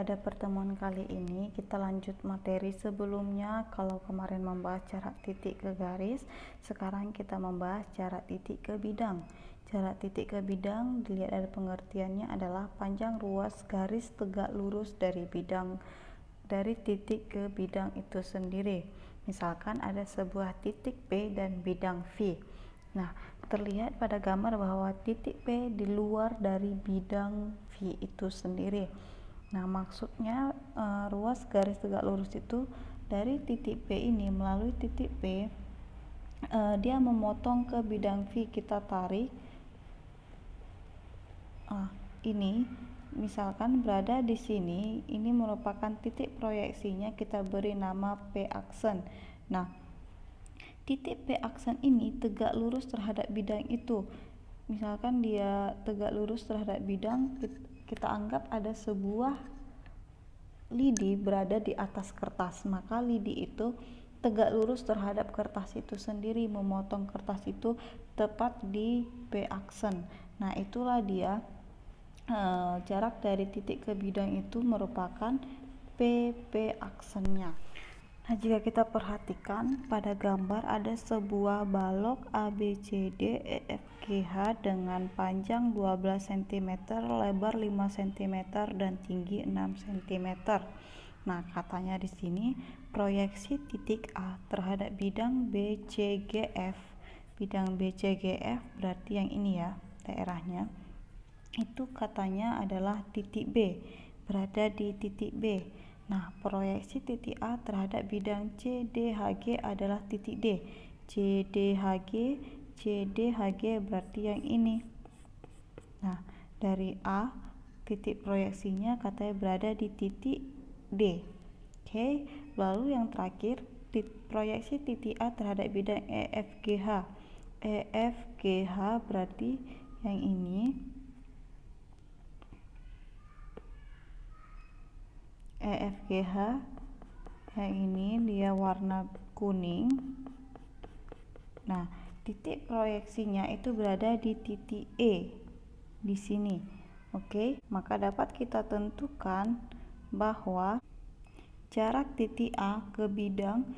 Pada pertemuan kali ini kita lanjut materi sebelumnya. Kalau kemarin membahas jarak titik ke garis, sekarang kita membahas jarak titik ke bidang. Jarak titik ke bidang dilihat dari pengertiannya adalah panjang ruas garis tegak lurus dari titik ke bidang itu sendiri. Misalkan ada sebuah titik P dan bidang V. Nah, terlihat pada gambar bahwa titik P di luar dari bidang V itu sendiri. Nah, maksudnya ruas garis tegak lurus itu dari titik P ini melalui titik P, dia memotong ke bidang V. Kita tarik ini, misalkan berada di sini, ini merupakan titik proyeksinya, kita beri nama P aksen. Nah, titik P aksen ini tegak lurus terhadap bidang itu. Misalkan dia tegak lurus terhadap bidang, kita anggap ada sebuah lidi berada di atas kertas, maka lidi itu tegak lurus terhadap kertas itu sendiri, memotong kertas itu tepat di P aksen. Nah, itulah dia jarak dari titik ke bidang itu merupakan PP aksennya. Nah, jika kita perhatikan pada gambar ada sebuah balok ABCD EFGH dengan panjang 12 cm, lebar 5 cm dan tinggi 6 cm. Nah, katanya di sini proyeksi titik A terhadap bidang BCGF. Bidang BCGF berarti yang ini ya, daerahnya. Itu katanya adalah titik B, berada di titik B. Nah, proyeksi titik A terhadap bidang CDHG adalah titik D. CDHG berarti yang ini. Nah, dari A, titik proyeksinya katanya berada di titik D. Oke, lalu yang terakhir, proyeksi titik A terhadap bidang EFGH. EFGH berarti yang ini. EFGH yang ini dia warna kuning. Nah, titik proyeksinya itu berada di titik E di sini. Oke, maka dapat kita tentukan bahwa jarak titik A ke bidang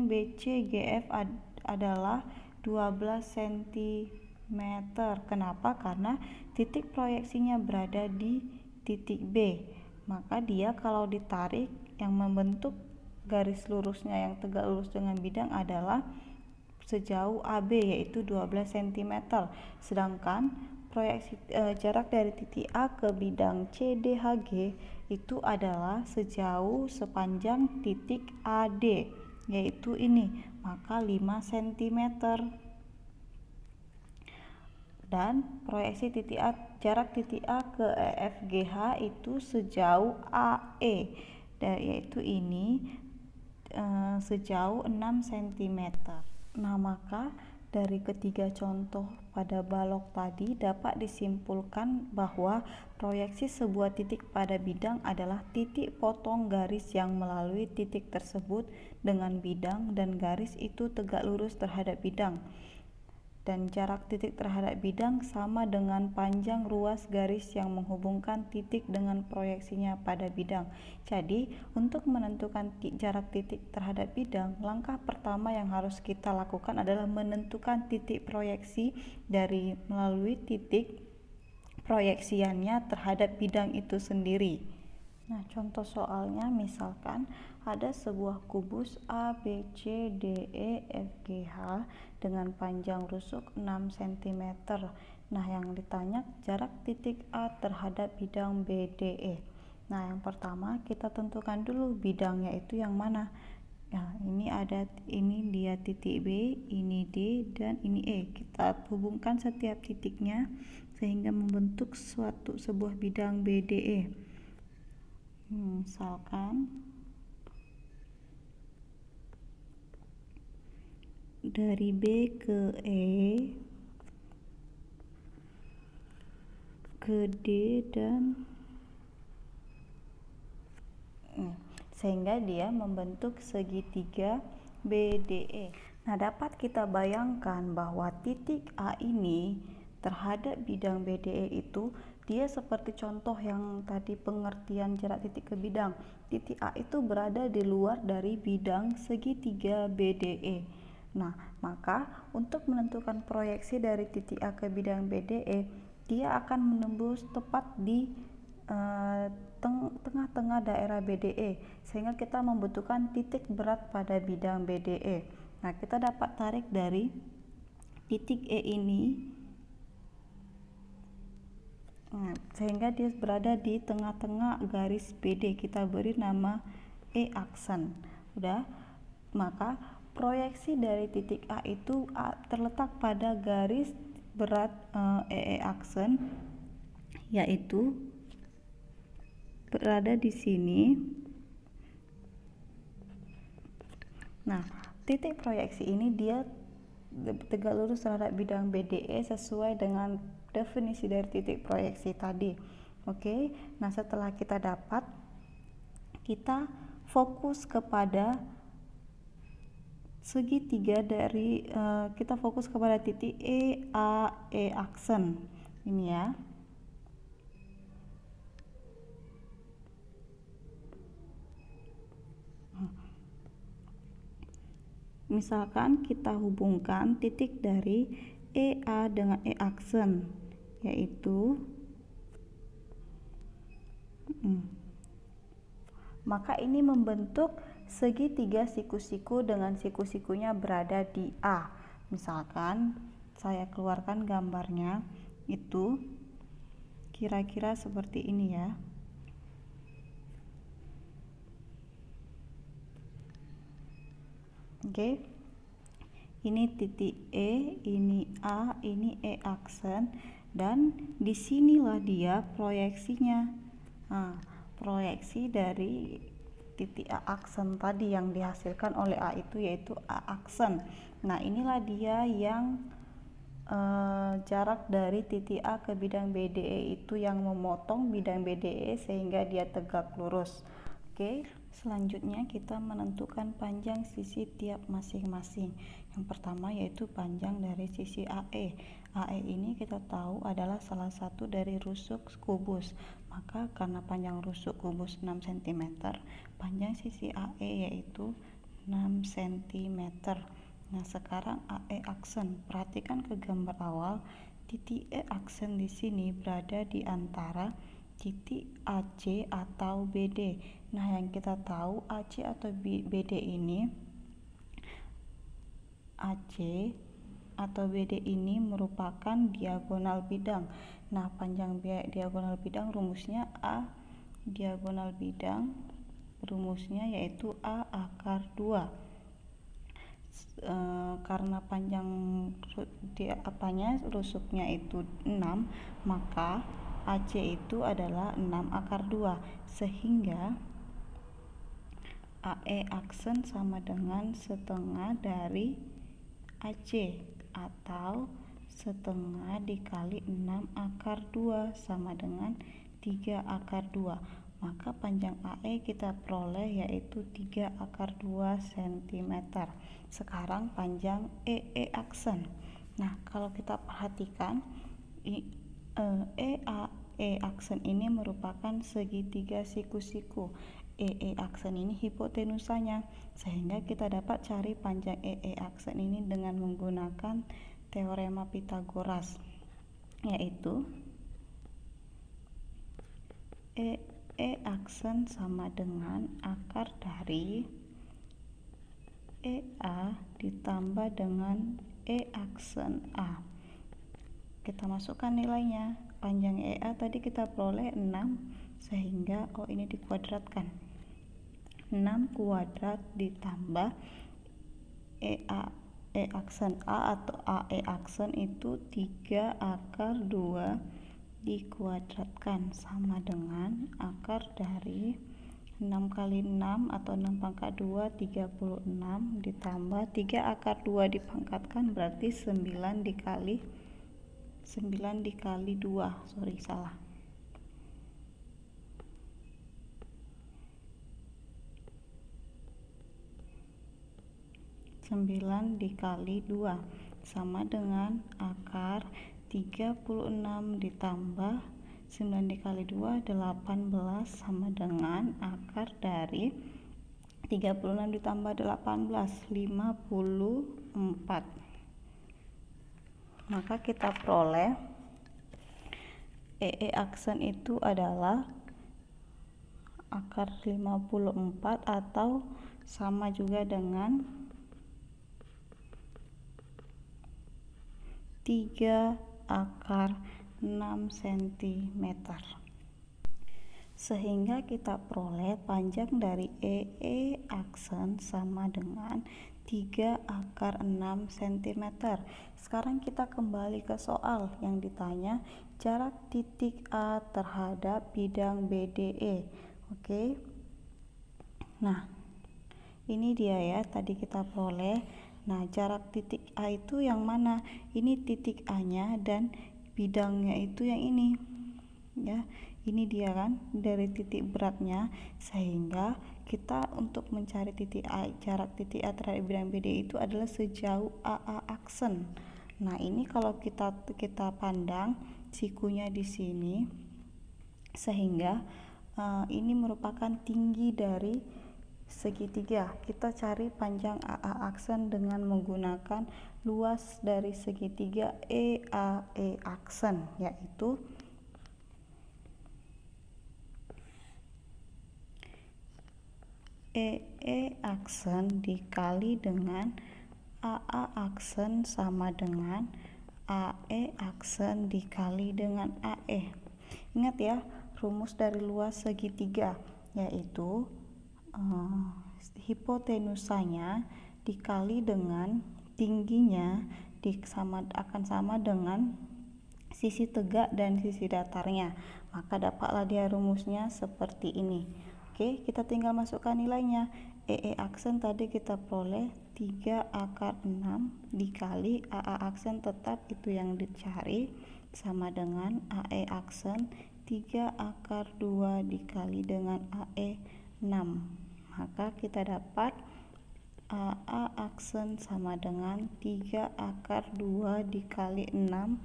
BCGF adalah 12 cm. Kenapa? Karena titik proyeksinya berada di titik B. Maka dia kalau ditarik, yang membentuk garis lurusnya yang tegak lurus dengan bidang adalah sejauh AB, yaitu 12 cm. Sedangkan proyeksi jarak dari titik A ke bidang CDHG itu adalah sepanjang titik AD, yaitu ini, maka 5 cm. Dan proyeksi jarak titik A ke EFGH itu sejauh AE, yaitu ini sejauh 6 cm. Nah, maka dari ketiga contoh pada balok tadi dapat disimpulkan bahwa proyeksi sebuah titik pada bidang adalah titik potong garis yang melalui titik tersebut dengan bidang, dan garis itu tegak lurus terhadap bidang. Dan jarak titik terhadap bidang sama dengan panjang ruas garis yang menghubungkan titik dengan proyeksinya pada bidang. Jadi, untuk menentukan jarak titik terhadap bidang, langkah pertama yang harus kita lakukan adalah menentukan titik proyeksi melalui titik proyeksiannya terhadap bidang itu sendiri. Nah, contoh soalnya misalkan ada sebuah kubus A, B, C, D, E, F, G, H dengan panjang rusuk 6 cm. Nah, yang ditanya jarak titik A terhadap bidang B, D, E. Nah, yang pertama kita tentukan dulu bidangnya itu yang mana. Nah, ini dia titik B, ini D, dan ini E. Kita hubungkan setiap titiknya sehingga membentuk sebuah bidang BDE. Misalkan dari B ke E, ke D, dan sehingga dia membentuk segitiga BDE. Nah, dapat kita bayangkan bahwa titik A ini terhadap bidang BDE itu dia seperti contoh yang tadi pengertian jarak titik ke bidang. Titik A itu berada di luar dari bidang segitiga BDE. Nah, maka untuk menentukan proyeksi dari titik A ke bidang BDE, dia akan menembus tepat di tengah-tengah daerah BDE, sehingga kita membutuhkan titik berat pada bidang BDE. Nah, kita dapat tarik dari titik E ini, sehingga dia berada di tengah-tengah garis BD, kita beri nama E aksen. Udah, maka proyeksi dari titik A itu terletak pada garis berat EE aksen, yaitu berada di sini. Nah, titik proyeksi ini dia tegak lurus terhadap bidang BDE sesuai dengan definisi dari titik proyeksi tadi. Oke, nah setelah kita dapat, kita fokus kepada segitiga dari kita fokus kepada titik E A E aksen ini ya. Misalkan kita hubungkan titik dari EA dengan E aksen, yaitu maka ini membentuk segitiga siku-siku dengan siku-sikunya berada di A. Misalkan saya keluarkan gambarnya, itu kira-kira seperti ini ya. Oke, ini titik E, ini A, ini E aksen, dan disinilah dia proyeksinya. Nah, proyeksi dari titik A aksen tadi yang dihasilkan oleh A itu yaitu A aksen. Nah, inilah dia yang jarak dari titik A ke bidang BDE itu yang memotong bidang BDE sehingga dia tegak lurus. Oke, selanjutnya kita menentukan panjang sisi tiap masing-masing. Yang pertama yaitu panjang dari sisi AE. AE ini kita tahu adalah salah satu dari rusuk kubus. Maka karena panjang rusuk kubus 6 cm, panjang sisi AE yaitu 6 cm. Nah, sekarang AE aksen. Perhatikan ke gambar awal. Titik E aksen di sini berada di antara titik AC atau BD. Nah, yang kita tahu AC atau BD ini, AC atau BD ini merupakan diagonal bidang. Nah, panjang diagonal bidang rumusnya A diagonal bidang, rumusnya yaitu A akar 2. Karena panjang rusuknya itu 6, maka AC itu adalah 6 akar 2, sehingga AE aksen sama dengan setengah dari AC, atau setengah dikali 6 akar 2 sama dengan 3 akar 2. Maka panjang AE kita peroleh yaitu 3 akar 2 cm. Sekarang panjang EE aksen. Nah, kalau kita perhatikan EE aksen ini merupakan segitiga siku-siku. EE aksen ini hipotenusanya, sehingga kita dapat cari panjang EE aksen ini dengan menggunakan teorema Pythagoras, yaitu EE aksen sama dengan akar dari EA ditambah dengan E aksen A. Kita masukkan nilainya. Panjang EA tadi kita peroleh 6, sehingga ini dikuadratkan. 6 kuadrat ditambah E aksen A atau AE aksen itu 3 akar 2 dikuadratkan sama dengan akar dari 6 kali 6 atau 6 pangkat 2 36 ditambah 3 akar 2 dipangkatkan berarti 9 dikali 2, salah. 9 dikali 2 sama dengan akar 36 ditambah 9 dikali 2 18 sama dengan akar dari 36 ditambah 18 54. Maka kita peroleh aksen itu adalah akar 54 atau sama juga dengan 3 akar 6 cm. Sehingga kita peroleh panjang dari aksen sama dengan 3 akar 6 cm. Sekarang kita kembali ke soal yang ditanya jarak titik A terhadap bidang BDE. Oke. Nah, ini dia ya, tadi kita peroleh. Nah, jarak titik A itu yang mana? Ini titik A-nya dan bidangnya itu yang ini. Ya, ini dia kan dari titik beratnya, sehingga kita untuk mencari titik A, jarak titik A terhadap bidang BD itu adalah sejauh AA aksen. Nah, ini kalau kita pandang sikunya di sini, sehingga ini merupakan tinggi dari segitiga. Kita cari panjang AA aksen dengan menggunakan luas dari segitiga EAE aksen, yaitu EE aksen dikali dengan AA aksen sama dengan AE aksen dikali dengan AE. Ingat ya, rumus dari luas segitiga, yaitu hipotenusanya dikali dengan tingginya akan sama dengan sisi tegak dan sisi datarnya. Maka dapatlah dia rumusnya seperti ini. Oke, kita tinggal masukkan nilainya. EE aksen tadi kita peroleh 3 akar 6 dikali AA aksen tetap itu yang dicari sama dengan AE aksen 3 akar 2 dikali dengan AE 6. Maka kita dapat AA aksen sama dengan 3 akar 2 dikali 6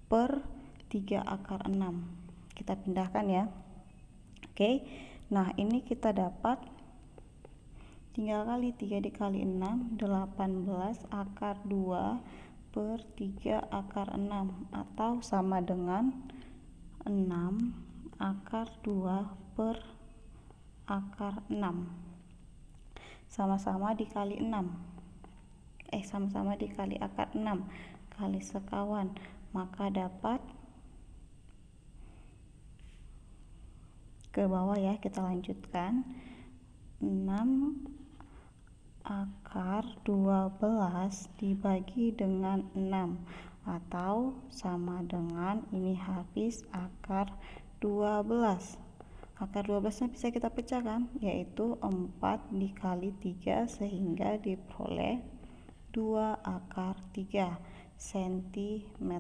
per 3 akar 6. Kita pindahkan ya. Oke. Nah, ini kita dapat tinggal kali 3 dikali 6 18 akar 2 per 3 akar 6 atau sama dengan 6 akar 2 per akar 6. Sama-sama dikali 6. Sama-sama dikali akar 6 kali sekawan, maka dapat ke bawah ya, kita lanjutkan 6 akar 12 dibagi dengan 6 atau sama dengan ini habis akar 12. Akar 12 nya bisa kita pecahkan, yaitu 4 dikali 3 sehingga diperoleh 2 akar 3 cm.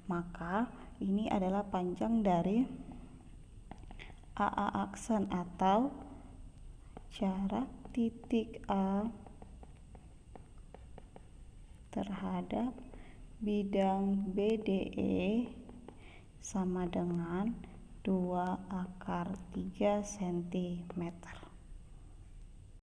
Maka ini adalah panjang dari AA aksen atau jarak titik A terhadap bidang BDE sama dengan 2 akar 3 cm.